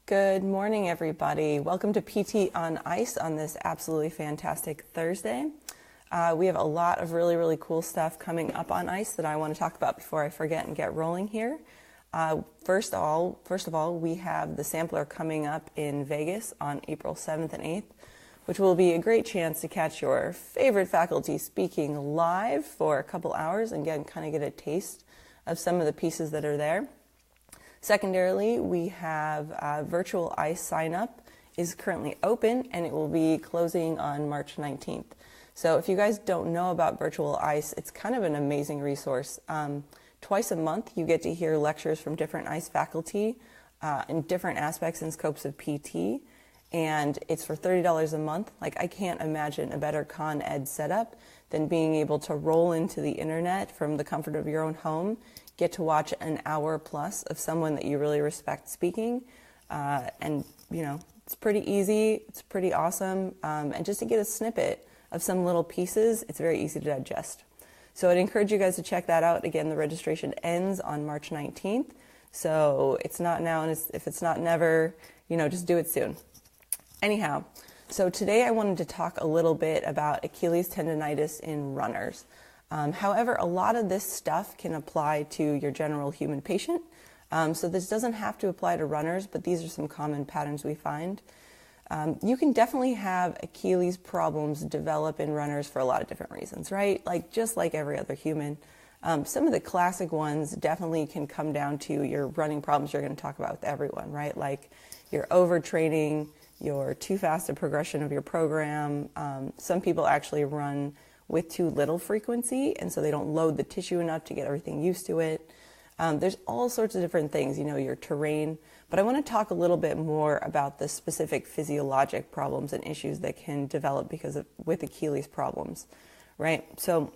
Good morning, everybody. Welcome to PT on Ice on this absolutely fantastic Thursday. We have a lot of really cool stuff coming up on ice that I want to talk about before I forget and get rolling here. First of all, we have the sampler coming up in Vegas on April 7th and 8th, which will be a great chance to catch your favorite faculty speaking live for a couple hours and kind of get a taste of some of the pieces that are there. Secondarily, we have virtual ice sign up is currently open and it will be closing on March 19th. So if you guys don't know about virtual ice, it's kind of an amazing resource. Twice a month, you get to hear lectures from different ice faculty in different aspects and scopes of PT. And it's for $30 a month. Like, I can't imagine a better con ed setup than being able to roll into the internet from the comfort of your own home, get to watch an hour plus of someone that you really respect speaking. And, it's pretty easy, it's pretty awesome. And just to get a snippet of some little pieces, it's very easy to digest. So I'd encourage you guys to check that out. Again, the registration ends on March 19th. So it's not now, and if it's not never, just do it soon. Anyhow, so today I wanted to talk a little bit about Achilles tendonitis in runners. However, a lot of this stuff can apply to your general human patient. So this doesn't have to apply to runners, but these are some common patterns we find. You can definitely have Achilles problems develop in runners for a lot of different reasons, right? Just like every other human. Some of the classic ones definitely can come down to your running problems you're going to talk about with everyone, right? Like your overtraining, your too fast a progression of your program. Some people actually run with too little frequency, and so they don't load the tissue enough to get everything used to it. There's all sorts of different things, your terrain. But I want to talk a little bit more about the specific physiologic problems and issues that can develop with Achilles problems, right? So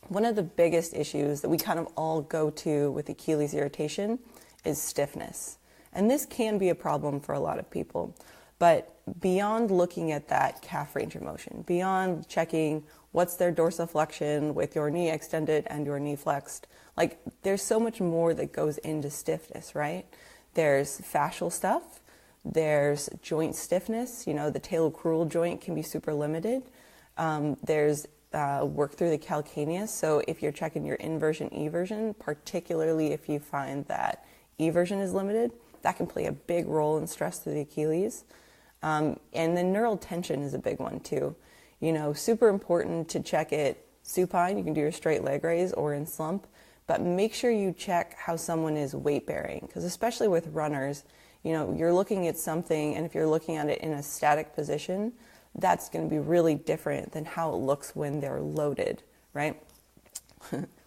one of the biggest issues that we kind of all go to with Achilles irritation is stiffness. And this can be a problem for a lot of people. But beyond looking at that calf range of motion, beyond checking what's their dorsiflexion with your knee extended and your knee flexed, there's so much more that goes into stiffness, right? There's fascial stuff, there's joint stiffness, the talocrural joint can be super limited. There's work through the calcaneus, so if you're checking your inversion, eversion, particularly if you find that eversion is limited, that can play a big role in stress through the Achilles. And then neural tension is a big one too. Super important to check it supine. You can do your straight leg raise or in slump, but make sure you check how someone is weight bearing, because especially with runners, you're looking at something, and if you're looking at it in a static position, that's going to be really different than how it looks when they're loaded, right?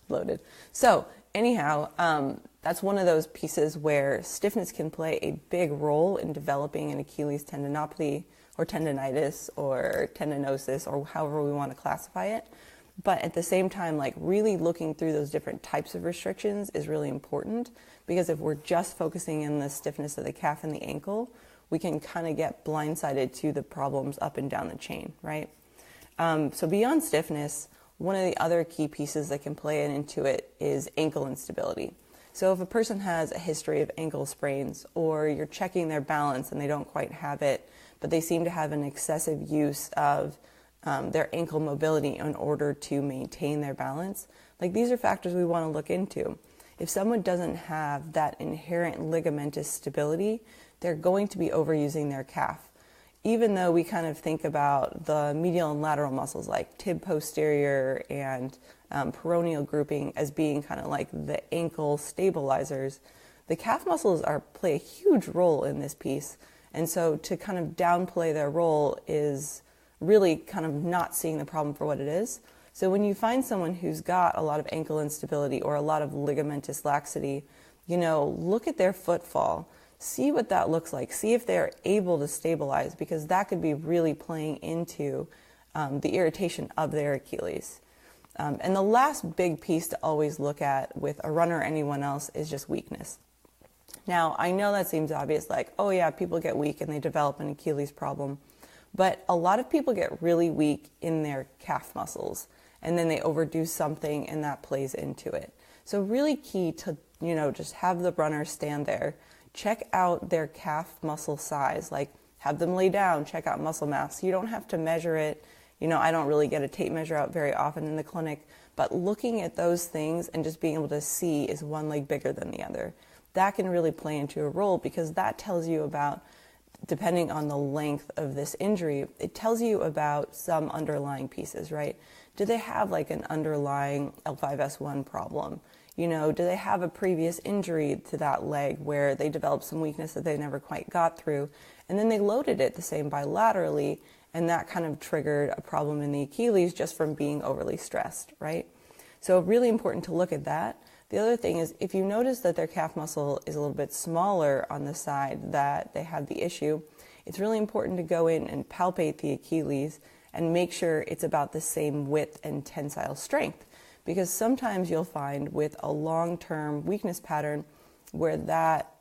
Loaded. So anyhow, that's one of those pieces where stiffness can play a big role in developing an Achilles tendinopathy or tendonitis or tendinosis or however we want to classify it. But at the same time, really looking through those different types of restrictions is really important, because if we're just focusing on the stiffness of the calf and the ankle, we can kind of get blindsided to the problems up and down the chain, right? So beyond stiffness, one of the other key pieces that can play into it is ankle instability. So if a person has a history of ankle sprains, or you're checking their balance and they don't quite have it, but they seem to have an excessive use of their ankle mobility in order to maintain their balance, these are factors we want to look into. If someone doesn't have that inherent ligamentous stability, they're going to be overusing their calf. Even though we kind of think about the medial and lateral muscles like tib posterior and peroneal grouping as being kind of like the ankle stabilizers, the calf muscles play a huge role in this piece. And so to kind of downplay their role is really kind of not seeing the problem for what it is. So when you find someone who's got a lot of ankle instability or a lot of ligamentous laxity, look at their footfall. See what that looks like. See if they're able to stabilize, because that could be really playing into the irritation of their Achilles. And the last big piece to always look at with a runner or anyone else is just weakness. Now, I know that seems obvious, oh yeah, people get weak and they develop an Achilles problem. But a lot of people get really weak in their calf muscles, and then they overdo something and that plays into it. So really key to, just have the runner stand there. check out their calf muscle size, like have them lay down, check out muscle mass. You don't have to measure it. I don't really get a tape measure out very often in the clinic, but looking at those things and just being able to see, is one leg bigger than the other? That can really play into a role, because that tells you about, depending on the length of this injury, it tells you about some underlying pieces, right? Do they have like an underlying L5S1 problem? Do they have a previous injury to that leg where they developed some weakness that they never quite got through, and then they loaded it the same bilaterally, and that kind of triggered a problem in the Achilles just from being overly stressed, right? So really important to look at that. The other thing is, if you notice that their calf muscle is a little bit smaller on the side that they have the issue, it's really important to go in and palpate the Achilles and make sure it's about the same width and tensile strength. Because sometimes you'll find with a long-term weakness pattern where that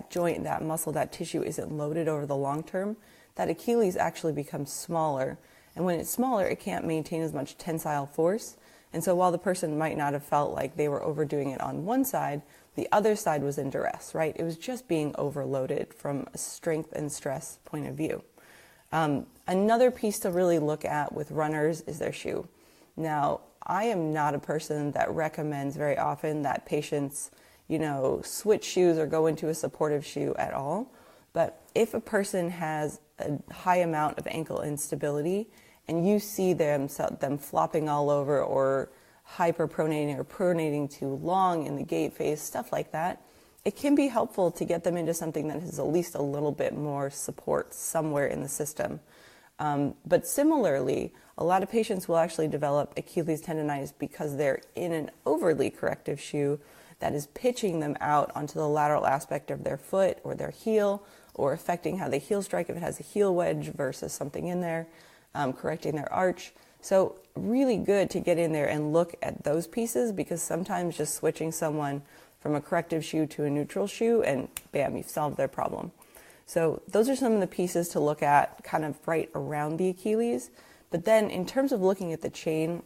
joint, that muscle, that tissue isn't loaded over the long term, that Achilles actually becomes smaller. And when it's smaller, it can't maintain as much tensile force. And so while the person might not have felt like they were overdoing it on one side, the other side was in duress, right? It was just being overloaded from a strength and stress point of view. Another piece to really look at with runners is their shoe. Now, I am not a person that recommends very often that patients, switch shoes or go into a supportive shoe at all. But if a person has a high amount of ankle instability and you see them flopping all over or hyperpronating or pronating too long in the gait phase, stuff like that, it can be helpful to get them into something that has at least a little bit more support somewhere in the system. But similarly, a lot of patients will actually develop Achilles tendonitis because they're in an overly corrective shoe that is pitching them out onto the lateral aspect of their foot or their heel, or affecting how they heel strike if it has a heel wedge versus something in there, correcting their arch. So really good to get in there and look at those pieces, because sometimes just switching someone from a corrective shoe to a neutral shoe and bam, you've solved their problem. So those are some of the pieces to look at kind of right around the Achilles. But then in terms of looking at the chain,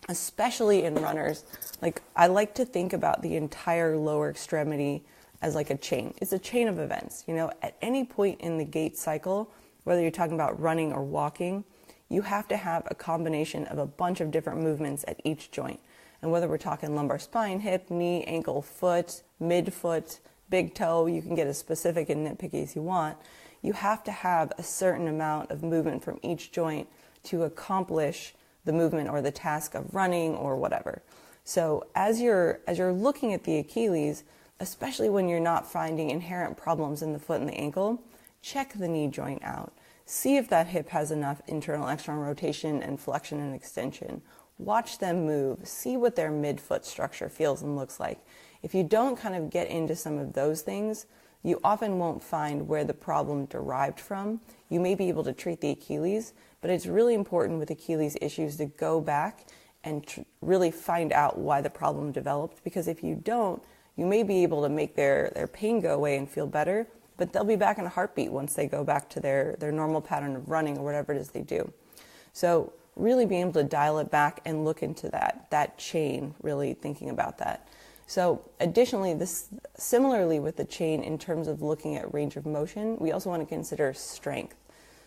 especially in runners, like I like to think about the entire lower extremity as like a chain. It's a chain of events. At any point in the gait cycle, whether you're talking about running or walking, you have to have a combination of a bunch of different movements at each joint. And whether we're talking lumbar spine, hip, knee, ankle, foot, midfoot, big toe, you can get as specific and nitpicky as you want. You have to have a certain amount of movement from each joint to accomplish the movement or the task of running or whatever. So as you're looking at the Achilles, especially when you're not finding inherent problems in the foot and the ankle, check the knee joint out. See if that hip has enough internal external rotation and flexion and extension. Watch them move. See what their midfoot structure feels and looks like. If you don't kind of get into some of those things, you often won't find where the problem derived from. You may be able to treat the Achilles, but it's really important with Achilles issues to go back and really find out why the problem developed, because if you don't, you may be able to make their pain go away and feel better, but they'll be back in a heartbeat once they go back to their normal pattern of running or whatever it is they do. So really being able to dial it back and look into that chain, really thinking about that. So additionally, similarly with the chain in terms of looking at range of motion, we also want to consider strength.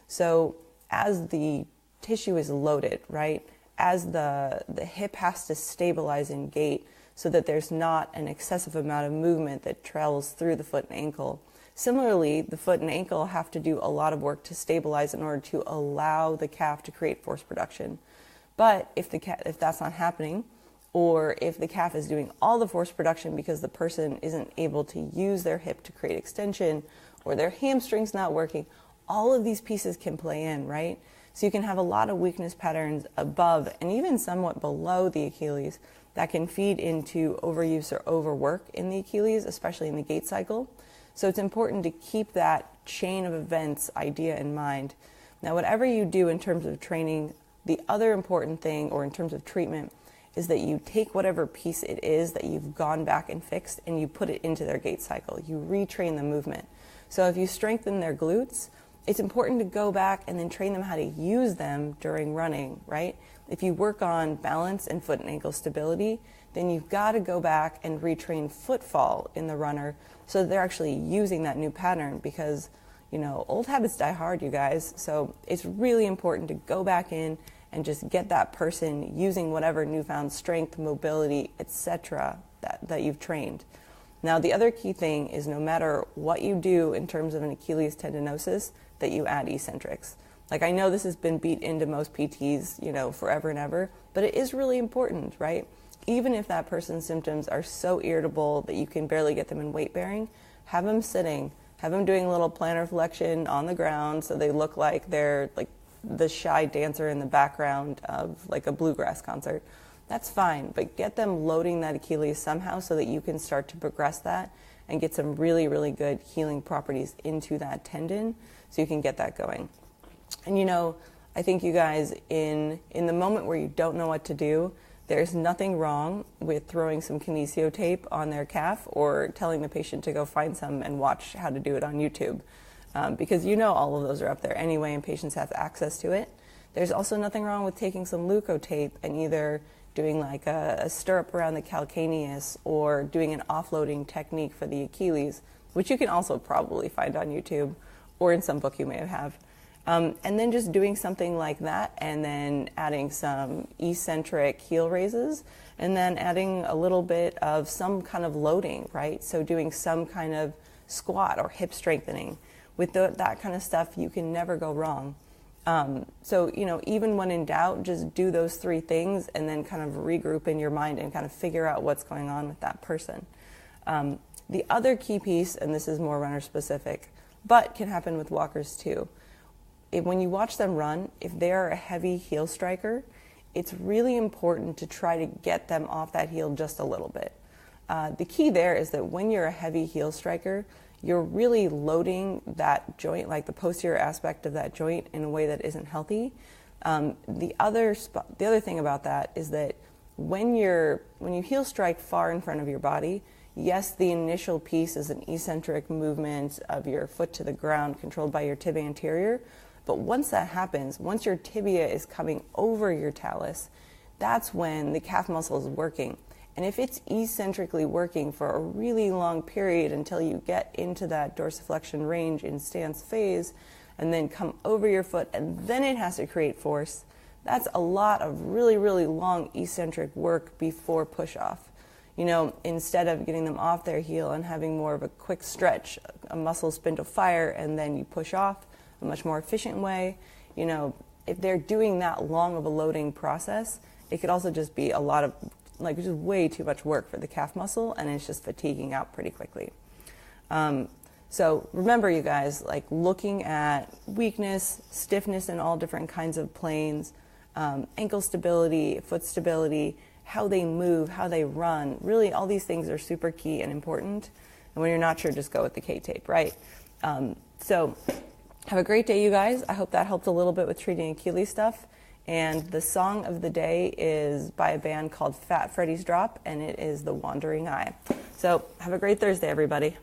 So as the tissue is loaded, right, as the hip has to stabilize in gait so that there's not an excessive amount of movement that travels through the foot and ankle. Similarly, the foot and ankle have to do a lot of work to stabilize in order to allow the calf to create force production. But if that's not happening, or if the calf is doing all the force production because the person isn't able to use their hip to create extension, or their hamstring's not working, all of these pieces can play in, right? So you can have a lot of weakness patterns above and even somewhat below the Achilles that can feed into overuse or overwork in the Achilles, especially in the gait cycle. So it's important to keep that chain of events idea in mind. Now, whatever you do in terms of training, the other important thing, or in terms of treatment, is that you take whatever piece it is that you've gone back and fixed and you put it into their gait cycle. You retrain the movement. So if you strengthen their glutes, it's important to go back and then train them how to use them during running, right? If you work on balance and foot and ankle stability, then you've got to go back and retrain footfall in the runner so that they're actually using that new pattern, because old habits die hard, you guys. So it's really important to go back in and just get that person using whatever newfound strength, mobility, etc. that you've trained. Now, the other key thing is no matter what you do in terms of an Achilles tendinosis, that you add eccentrics. Like, I know this has been beat into most PTs, forever and ever, but it is really important, right? Even if that person's symptoms are so irritable that you can barely get them in weight bearing, have them sitting, have them doing a little plantar flexion on the ground so they look like they're like the shy dancer in the background of like a bluegrass concert. That's fine, but get them loading that Achilles somehow so that you can start to progress that and get some really, really good healing properties into that tendon so you can get that going. And I think you guys, in the moment where you don't know what to do, there's nothing wrong with throwing some kinesio tape on their calf or telling the patient to go find some and watch how to do it on YouTube. Because all of those are up there anyway and patients have access to it. There's also nothing wrong with taking some leuco tape and either doing like a stirrup around the calcaneus or doing an offloading technique for the Achilles, which you can also probably find on YouTube or in some book you may have. And then just doing something like that and then adding some eccentric heel raises and then adding a little bit of some kind of loading, right? So doing some kind of squat or hip strengthening. With that kind of stuff, you can never go wrong. So, even when in doubt, just do those three things and then kind of regroup in your mind and kind of figure out what's going on with that person. The other key piece, and this is more runner specific, but can happen with walkers too. When you watch them run, if they're a heavy heel striker, it's really important to try to get them off that heel just a little bit. The key there is that when you're a heavy heel striker, you're really loading that joint, like the posterior aspect of that joint, in a way that isn't healthy. The other thing about that is that when you heel strike far in front of your body, yes, the initial piece is an eccentric movement of your foot to the ground controlled by your tibia anterior. But once that happens, once your tibia is coming over your talus, that's when the calf muscle is working. And if it's eccentrically working for a really long period until you get into that dorsiflexion range in stance phase and then come over your foot and then it has to create force, that's a lot of really, really long eccentric work before push-off. Instead of getting them off their heel and having more of a quick stretch, a muscle spindle fire, and then you push off a much more efficient way, if they're doing that long of a loading process, it could also just be a lot of just way too much work for the calf muscle, and it's just fatiguing out pretty quickly. So remember, you guys, looking at weakness, stiffness in all different kinds of planes, ankle stability, foot stability, how they move, how they run, really all these things are super key and important. And when you're not sure, just go with the K-tape, right? So have a great day, you guys. I hope that helped a little bit with treating Achilles stuff. And the song of the day is by a band called Fat Freddy's Drop, and it is The Wandering Eye. So have a great Thursday, everybody.